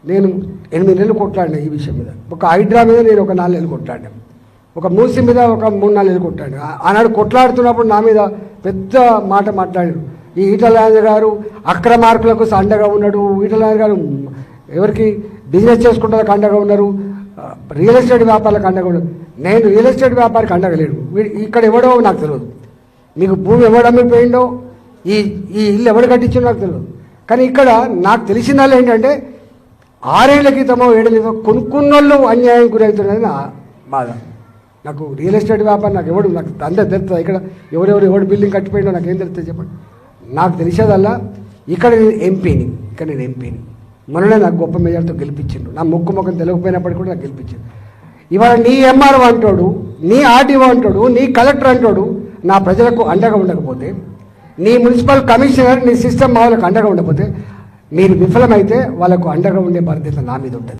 నేను 8 నెలలు కొట్లాడినా ఈ విషయం మీద. ఒక హైడ్రా మీద నేను ఒక 4 నెలలు కొట్లాడినా, ఒక మూసి మీద ఒక 3-4 నెలలు కొట్లాడినా. ఆనాడు కొట్లాడుతున్నప్పుడు నా మీద పెద్ద మాట మాట్లాడారు. ఈ ఈటల రాజేందర్ గారు అక్రమార్కులకు అండగా ఉన్నాడు, ఈటల రాజేందర్ గారు ఎవరికి బిజినెస్ చేసుకుంటానికి అండగా ఉన్నారు, రియల్ ఎస్టేట్ వ్యాపారులకు అండగా ఉన్నారు. నేను రియల్ ఎస్టేట్ వ్యాపారికి అండగా లేడు. ఇక్కడ ఎవడో నాకు తెలియదు, మీకు భూమి ఎవడు అమ్మిపోయిండో, ఈ ఇల్లు ఎవడు కట్టించో నాకు తెలియదు. కానీ ఇక్కడ నాకు తెలిసిందాలు ఏంటంటే 6 ఏళ్ల క్రితమో 7 ఏళ్ల క్రితమో కొనుక్కున్నోళ్ళు అన్యాయం గురవుతున్నది నా బాధ. నాకు రియల్ ఎస్టేట్ వ్యాపారం నాకు అందరూ తెలుస్తుంది. ఇక్కడ ఎవడు బిల్డింగ్ కట్టిపోయిండో నాకు ఏం తెలుస్తుంది చెప్పండి. నాకు తెలిసేదల్లా ఇక్కడ నేను ఎంపీని మొన్ననే నాకు గొప్ప మెజార్టీతో గెలిపించిండు. నా ముఖం తెలియకపోయినప్పటికీ కూడా నాకు గెలిపించిండు. ఇవాళ నీ ఎంఆర్ఓ అంటాడు, నీ ఆర్డీఓ అంటాడు, నీ కలెక్టర్ అంటాడు నా ప్రజలకు అండగా ఉండకపోతే, నీ మున్సిపల్ కమిషనర్ నీ సిస్టమ్ వాళ్ళకు అండగా ఉండకపోతే, మీరు విఫలమైతే వాళ్ళకు అండగా ఉండే బాధ్యత నా మీద ఉంటుంది.